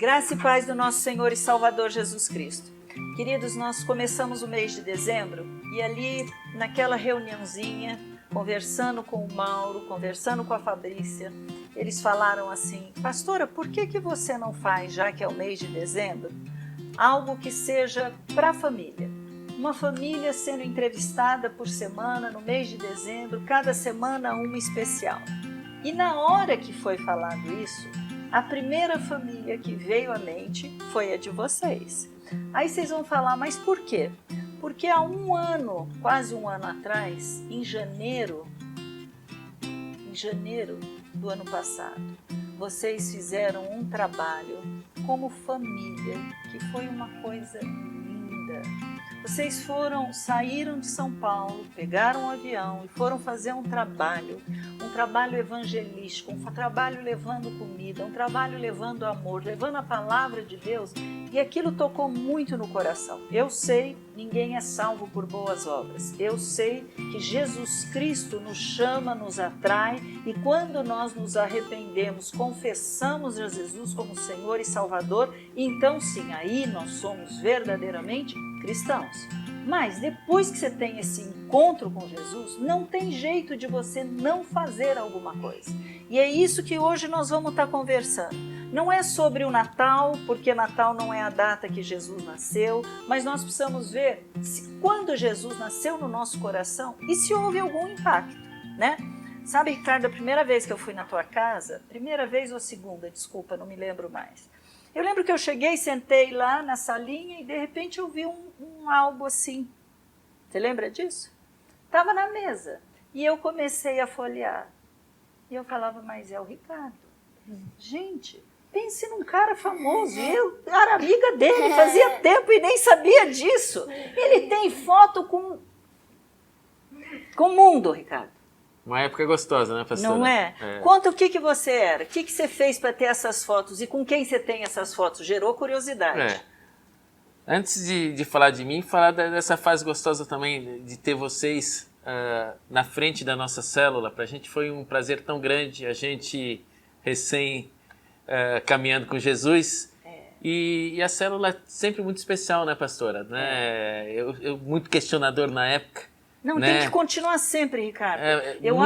Graça e paz do nosso Senhor e Salvador Jesus Cristo. Queridos, nós começamos o mês de dezembro e ali, naquela reuniãozinha, conversando com o Mauro, conversando com a Fabrícia, eles falaram assim: pastora, por que você não faz, já que é o mês de dezembro, algo que seja para a família? Uma família sendo entrevistada por semana no mês de dezembro, cada semana uma especial. E na hora que foi falado isso, a primeira família que veio à mente foi a de vocês. Aí vocês vão falar, mas por quê? Porque há um ano, quase um ano atrás, em janeiro do ano passado, vocês fizeram um trabalho como família, que foi uma coisa linda. Vocês saíram de São Paulo, pegaram um avião e foram fazer um trabalho evangelístico, um trabalho levando comida, um trabalho levando amor, levando a palavra de Deus, e aquilo tocou muito no coração. Eu sei, ninguém é salvo por boas obras. Eu sei que Jesus Cristo nos chama, nos atrai, e quando nós nos arrependemos, confessamos a Jesus como Senhor e Salvador, então sim, aí nós somos verdadeiramente cristãos. Mas depois que você tem esse encontro com Jesus, não tem jeito de você não fazer alguma coisa. E é isso que hoje nós vamos estar conversando. Não é sobre o Natal, porque Natal não é a data que Jesus nasceu, mas nós precisamos ver quando Jesus nasceu no nosso coração e se houve algum impacto, né? Sabe, Ricardo, a primeira vez que eu fui na tua casa, primeira vez ou segunda, desculpa, não me lembro mais. Eu lembro que eu cheguei, sentei lá na salinha e de repente eu vi um álbum assim. Você lembra disso? Estava na mesa e eu comecei a folhear. E eu falava, mas é o Ricardo. Gente, pense num cara famoso. Eu era amiga dele, fazia tempo e nem sabia disso. Ele tem foto com o mundo, Ricardo. Uma época gostosa, né, pastora? Não é? Conta o que você era, o que você fez para ter essas fotos e com quem você tem essas fotos. Gerou curiosidade. Antes de falar de mim, falar dessa fase gostosa também, de ter vocês na frente da nossa célula. Para a gente foi um prazer tão grande, a gente recém caminhando com Jesus. E a célula é sempre muito especial, né, pastora? Né? Eu muito questionador na época. Não, né? Tem que continuar sempre, Ricardo.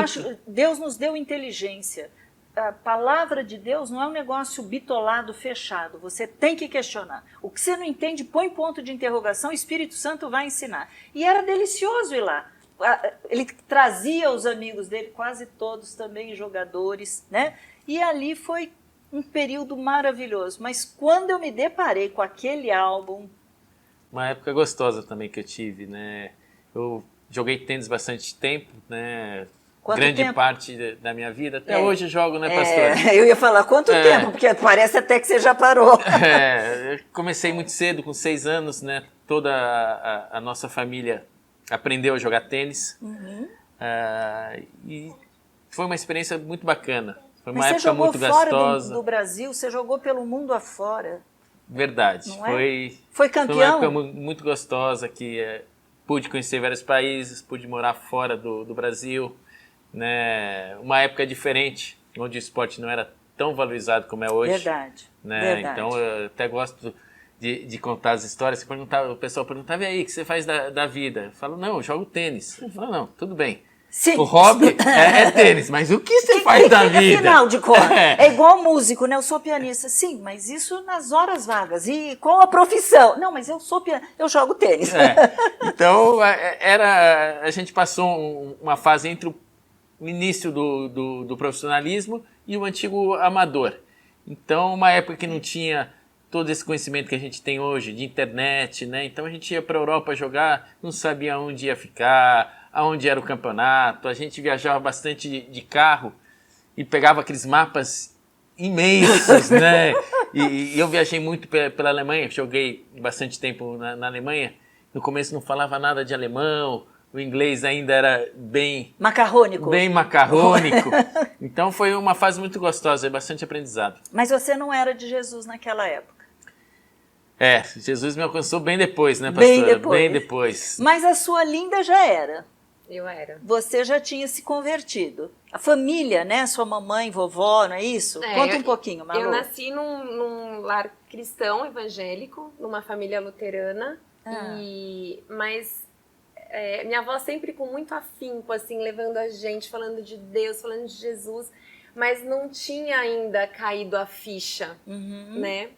Acho Deus nos deu inteligência. A palavra de Deus não é um negócio bitolado, fechado. Você tem que questionar. O que você não entende, põe ponto de interrogação, o Espírito Santo vai ensinar. E era delicioso ir lá. Ele trazia os amigos dele, quase todos também jogadores, né? E ali foi um período maravilhoso. Mas quando eu me deparei com aquele álbum... Uma época gostosa também que eu tive, né? Eu joguei tênis bastante tempo, né? Grande parte da minha vida. Até hoje jogo, né, pastor? Eu ia falar quanto tempo, porque parece até que você já parou. Eu comecei muito cedo, com 6 anos, né? Toda a nossa família aprendeu a jogar tênis. Uhum. E foi uma experiência muito bacana. Foi uma época muito gostosa. Você jogou fora do Brasil, você jogou pelo mundo afora. Verdade. Foi campeão? Foi uma época muito gostosa que... pude conhecer vários países, pude morar fora do Brasil, né? Uma época diferente, onde o esporte não era tão valorizado como é hoje. Verdade. Né? Verdade. Então, eu até gosto de contar as histórias. O pessoal perguntava, e aí, o que você faz da vida? Eu falo, não, eu jogo tênis. Eu falo, não, tudo bem. Sim. O hobby é tênis, mas o que você faz da vida? Afinal de contas, é igual músico, né? Eu sou pianista. Sim, mas isso nas horas vagas. E qual a profissão? Não, mas eu sou pianista, eu jogo tênis. Então, a gente passou uma fase entre o início do profissionalismo e o antigo amador. Então, uma época que não tinha todo esse conhecimento que a gente tem hoje de internet, né? Então, a gente ia para a Europa jogar, não sabia onde ia ficar, aonde era o campeonato. A gente viajava bastante de carro e pegava aqueles mapas imensos, né? E eu viajei muito pela Alemanha, joguei bastante tempo na Alemanha. No começo não falava nada de alemão, o inglês ainda era bem... macarrônico. Bem macarrônico. Então foi uma fase muito gostosa, bastante aprendizado. Mas você não era de Jesus naquela época? Jesus me alcançou bem depois, né, pastora? Bem depois. Mas a sua linda já era. Eu era. Você já tinha se convertido. A família, né? Sua mamãe, vovó, não é isso? Conta um pouquinho, Malu. Eu nasci num lar cristão, evangélico, numa família luterana. Mas minha avó sempre com muito afinco, assim, levando a gente, falando de Deus, falando de Jesus. Mas não tinha ainda caído a ficha, né?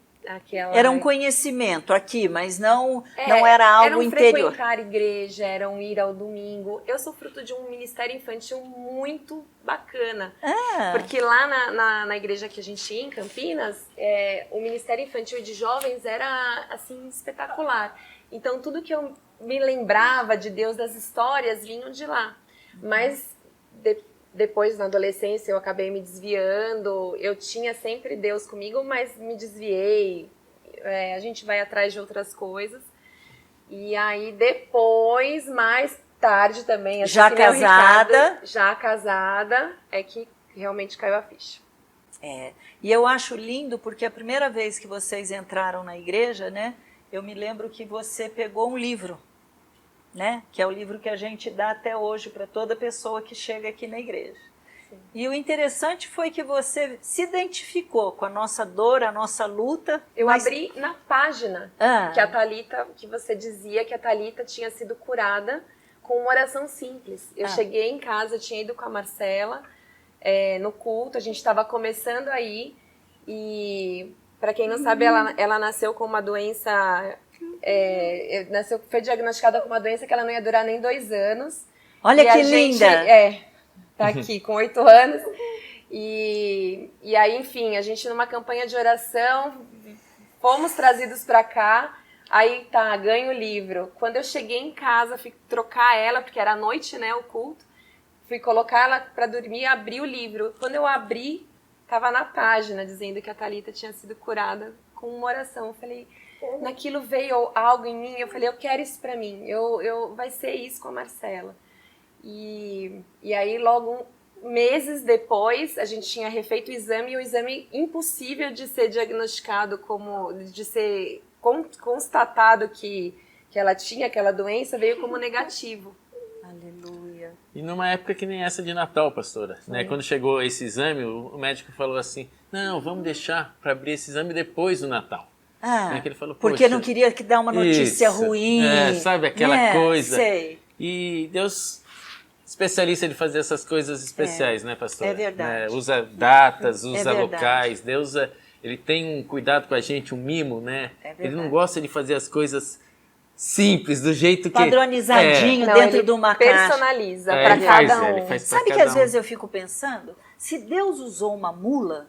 Era um conhecimento aqui, mas não era algo interior. Era frequentar igreja, era ir ao domingo. Eu sou fruto de um ministério infantil muito bacana. Porque lá na igreja que a gente ia, em Campinas, o ministério infantil de jovens era, assim, espetacular. Então, tudo que eu me lembrava de Deus, das histórias, vinham de lá. Mas depois, na adolescência, eu acabei me desviando. Eu tinha sempre Deus comigo, mas me desviei. A gente vai atrás de outras coisas. E aí, depois, mais tarde também... Assim, já casada? Ricardo, já casada, é que realmente caiu a ficha. E eu acho lindo, porque a primeira vez que vocês entraram na igreja, né? Eu me lembro que você pegou um livro, né? Que é o livro que a gente dá até hoje para toda pessoa que chega aqui na igreja. Sim. E o interessante foi que você se identificou com a nossa dor, a nossa luta. Eu abri na página que a Thalita, que você dizia que a Thalita tinha sido curada com uma oração simples. Eu cheguei em casa, eu tinha ido com a Marcela no culto, a gente estava começando aí e, para quem não sabe, ela nasceu com uma doença... foi diagnosticada com uma doença que ela não ia durar nem 2 anos. Olha que linda! Tá aqui com 8 anos. E aí, enfim, a gente numa campanha de oração, fomos trazidos pra cá. Aí ganho o livro. Quando eu cheguei em casa, fui trocar ela, porque era à noite, né, o culto. Fui colocar ela pra dormir e abri o livro. Quando eu abri, tava na página dizendo que a Thalita tinha sido curada com uma oração. Eu falei... Naquilo veio algo em mim, eu falei, eu quero isso pra mim, vai ser isso com a Marcela. E aí, logo meses depois, a gente tinha refeito o exame, e o exame impossível de ser diagnosticado de ser constatado que ela tinha aquela doença, veio como negativo. Aleluia. E numa época que nem essa de Natal, pastora, né? Quando chegou esse exame, o médico falou assim, não, vamos deixar para abrir esse exame depois do Natal. Que ele falou, porque não queria que dar uma notícia ruim. Sabe aquela coisa? Sei. E Deus, especialista de fazer essas coisas especiais, né, pastor? É verdade. Usa datas, usa locais. Deus, ele tem um cuidado com a gente, um mimo, né? Ele não gosta de fazer as coisas simples, do jeito que... Padronizadinho dentro de uma caixa. Personaliza para cada um. Ele faz Sabe que às vezes eu fico pensando, se Deus usou uma mula...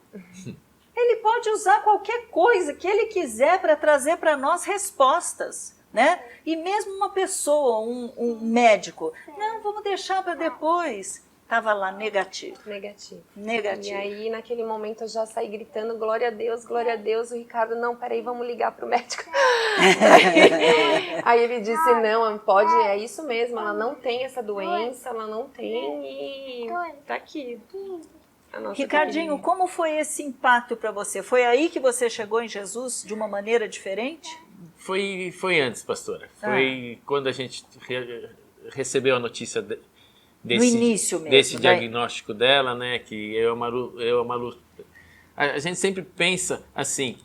Ele pode usar qualquer coisa que ele quiser para trazer para nós respostas, né? E mesmo uma pessoa, um médico, não, vamos deixar para depois. Estava lá, negativo. Negativo. Negativo. E aí, naquele momento, eu já saí gritando, glória a Deus, glória a Deus. O Ricardo, não, peraí, vamos ligar pro médico. Aí ele disse, não pode, é isso mesmo, ela não tem essa doença, ela não tem e tá aqui. Ricardinho, como foi esse impacto para você? Foi aí que você chegou em Jesus de uma maneira diferente? Foi antes, pastora. Foi quando a gente recebeu a notícia no início mesmo, desse diagnóstico dela, né? Que eu e a Malu... A gente sempre pensa assim,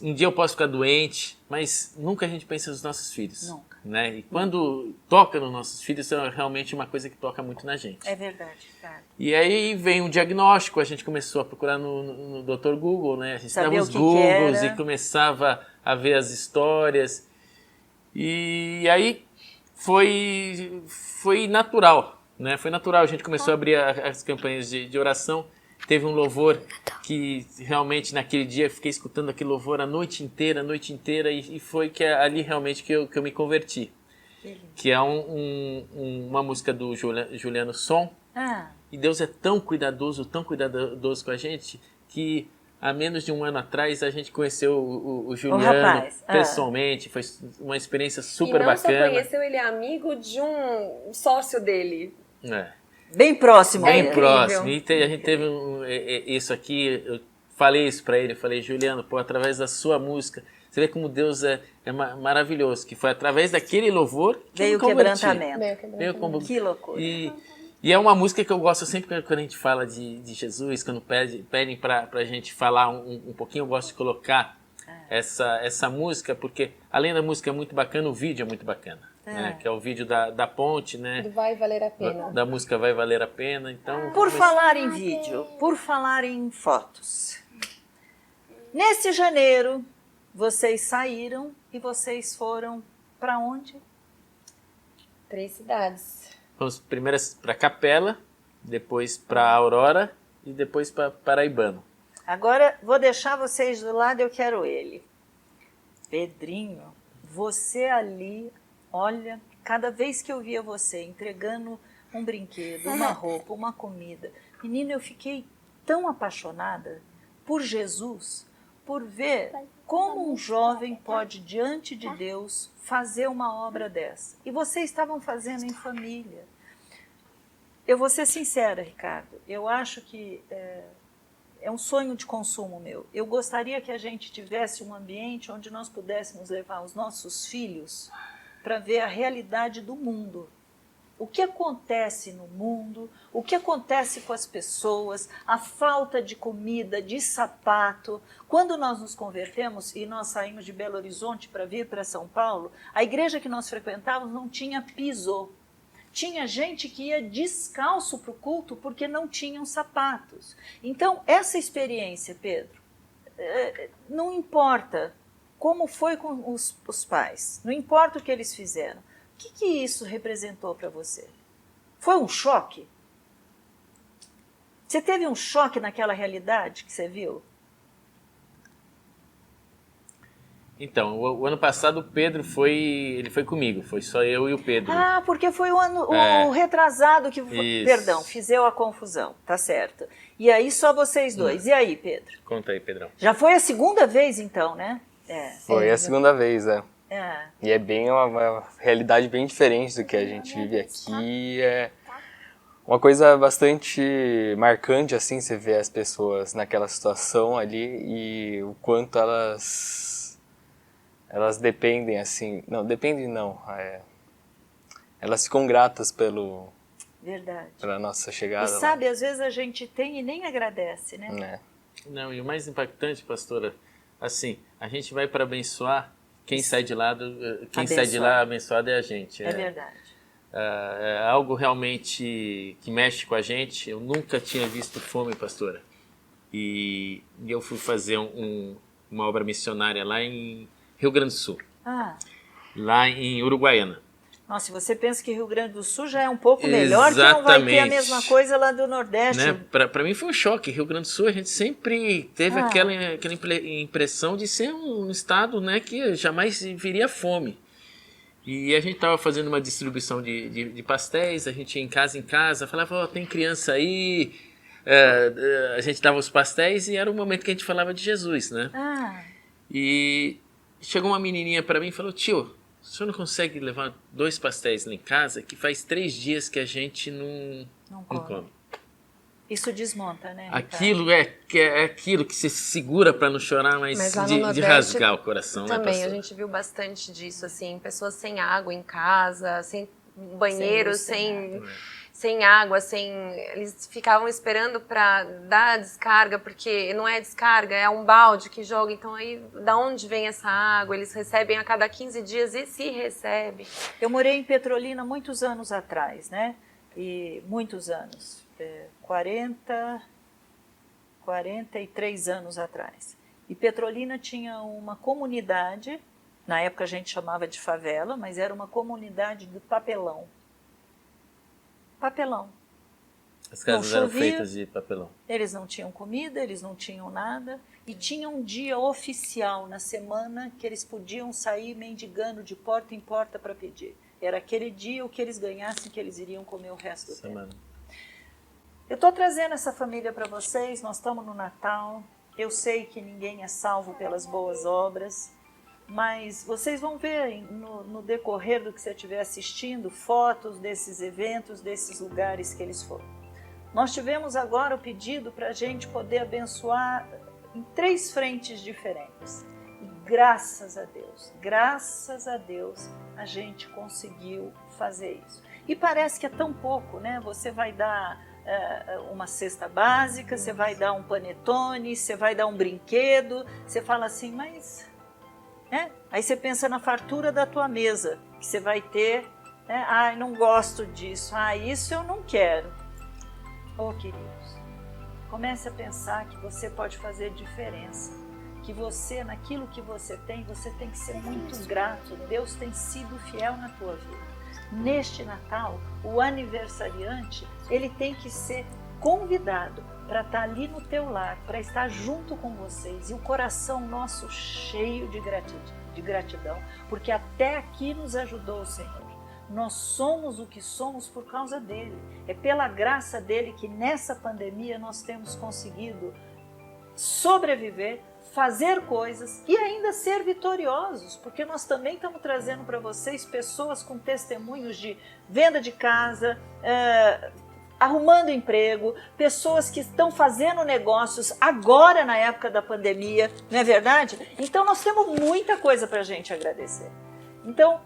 um dia eu posso ficar doente, mas nunca a gente pensa nos nossos filhos. Nunca. Né? E quando toca nos nossos filhos, é realmente uma coisa que toca muito na gente. É verdade, cara. E aí vem um diagnóstico, a gente começou a procurar no Dr. Google, né? A gente dava os Googles e começava a ver as histórias. E aí foi natural, né? Foi natural, a gente começou a abrir as campanhas de oração. Teve um louvor que realmente naquele dia eu fiquei escutando aquele louvor a noite inteira, e foi que ali realmente que eu me converti. Que é uma música do Juliano Som. E Deus é tão cuidadoso com a gente, que há menos de 1 ano atrás a gente conheceu o Juliano pessoalmente. Foi uma experiência super bacana. E não só conheceu, ele é amigo de um sócio dele. Bem próximo. Bem próximo. E a gente teve isso aqui, eu falei isso para ele, eu falei, Juliano, através da sua música, você vê como Deus é maravilhoso, que foi através daquele louvor que veio o quebrantamento. Que loucura. E E é uma música que eu gosto sempre quando a gente fala de Jesus, quando pedem para a gente falar um pouquinho, eu gosto de colocar essa música, porque além da música muito bacana, o vídeo é muito bacana. Né? Que é o vídeo da ponte, né? Do Vai Valer a Pena. Da música Vai Valer a Pena. Então, Por falar em vídeo, por falar em fotos, nesse janeiro vocês saíram e vocês foram para onde? 3 cidades. Vamos primeiro para Capela, depois para Aurora e depois para Paraibano. Agora vou deixar vocês do lado, eu quero ele. Pedrinho, você ali... Olha, cada vez que eu via você entregando um brinquedo, uma roupa, uma comida, menina, eu fiquei tão apaixonada por Jesus, por ver como um jovem pode, diante de Deus, fazer uma obra dessa. E vocês estavam fazendo em família. Eu vou ser sincera, Ricardo, eu acho que é um sonho de consumo meu. Eu gostaria que a gente tivesse um ambiente onde nós pudéssemos levar os nossos filhos para ver a realidade do mundo. O que acontece no mundo, o que acontece com as pessoas, a falta de comida, de sapato. Quando nós nos convertemos e nós saímos de Belo Horizonte para vir para São Paulo, a igreja que nós frequentávamos não tinha piso. Tinha gente que ia descalço para o culto porque não tinham sapatos. Então, essa experiência, Pedro, não importa como foi com os pais, não importa o que eles fizeram. O que isso representou para você? Foi um choque? Você teve um choque naquela realidade que você viu? Então, o ano passado o Pedro ele foi comigo, foi só eu e o Pedro. Ah, porque foi o retrasado que... Isso. Perdão, fizeu a confusão, tá certo. E aí só vocês dois. E aí, Pedro? Conta aí, Pedrão. Já foi a segunda vez então, né? Foi a segunda vez, É. E é bem uma realidade bem diferente do que a gente vive aqui. É uma coisa bastante marcante, assim, você vê as pessoas naquela situação ali e o quanto elas dependem, assim... Não, dependem não. Elas ficam gratas Verdade. pela nossa chegada E lá. sabe, às vezes a gente tem e nem agradece, né? Né? Não, e o mais impactante, pastora, assim, a gente vai para abençoar, quem sai de lá abençoado é a gente. É verdade. É algo realmente que mexe com a gente. Eu nunca tinha visto fome, pastora. E eu fui fazer uma obra missionária lá em Rio Grande do Sul, lá em Uruguaiana. Nossa, se você pensa que Rio Grande do Sul já é um pouco melhor, que não vai ter a mesma coisa lá do Nordeste. Né? Para mim foi um choque. Rio Grande do Sul, a gente sempre teve aquela impressão de ser um estado, né, que jamais viria fome. E a gente estava fazendo uma distribuição de pastéis, a gente ia em casa, falava, tem criança aí, a gente dava os pastéis e era o momento que a gente falava de Jesus, né? E chegou uma menininha para mim e falou, tio, o senhor não consegue levar 2 pastéis lá em casa, que faz 3 dias que a gente não come. Isso desmonta, né? Aquilo é aquilo que você segura para não chorar, mas de rasgar o coração. Também, né, a gente viu bastante disso, assim, pessoas sem água em casa, sem banheiro, sem água, eles ficavam esperando para dar a descarga, porque não é descarga, é um balde que joga, então aí da onde vem essa água? Eles recebem a cada 15 dias e se recebe. Eu morei em Petrolina muitos anos atrás, né? E muitos anos, 43 anos atrás. E Petrolina tinha uma comunidade, na época a gente chamava de favela, mas era uma comunidade do papelão. Papelão. As casas eram feitas de papelão. Eles não tinham comida, eles não tinham nada. E tinha um dia oficial na semana que eles podiam sair mendigando de porta em porta para pedir. Era aquele dia o que eles ganhassem que eles iriam comer o resto do tempo. Eu estou trazendo essa família para vocês, nós estamos no Natal. Eu sei que ninguém é salvo pelas boas obras. Mas vocês vão ver no decorrer do que você estiver assistindo fotos desses eventos, desses lugares que eles foram. Nós tivemos agora o pedido para a gente poder abençoar em 3 frentes diferentes. graças a Deus, a gente conseguiu fazer isso. E parece que é tão pouco, né? Você vai dar uma cesta básica, você vai dar um panetone, você vai dar um brinquedo, você fala assim, mas... né? Aí você pensa na fartura da tua mesa, que você vai ter, né? Ai, não gosto disso, isso eu não quero. Oh, queridos, comece a pensar que você pode fazer diferença, que você, naquilo que você tem que ser muito grato. Deus tem sido fiel na tua vida. Neste Natal, o aniversariante, ele tem que ser convidado para estar ali no teu lar, para estar junto com vocês, e o coração nosso cheio de gratidão, porque até aqui nos ajudou o Senhor. Nós somos o que somos por causa dele. É pela graça dele que nessa pandemia nós temos conseguido sobreviver, fazer coisas e ainda ser vitoriosos, porque nós também estamos trazendo para vocês pessoas com testemunhos de venda de casa, arrumando emprego, pessoas que estão fazendo negócios agora na época da pandemia, não é verdade? Então nós temos muita coisa para a gente agradecer. Então,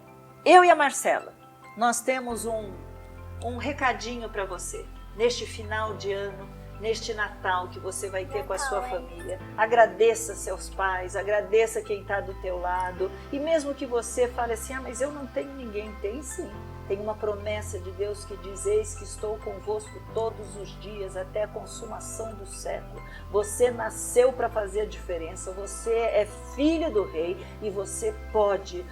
eu e a Marcela, nós temos um recadinho para você neste final de ano, neste Natal que você vai ter com a sua família. Agradeça seus pais, agradeça quem está do teu lado, e mesmo que você fale assim, mas eu não tenho ninguém, tem sim. Tem uma promessa de Deus que diz, eis que estou convosco todos os dias até a consumação do século. Você nasceu para fazer a diferença, você é filho do rei e você pode,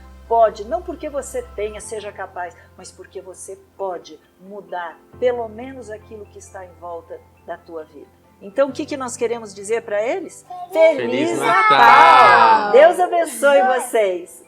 não porque você seja capaz, mas porque você pode mudar pelo menos aquilo que está em volta da tua vida. Então, o que nós queremos dizer para eles? Feliz Natal! Deus abençoe vocês!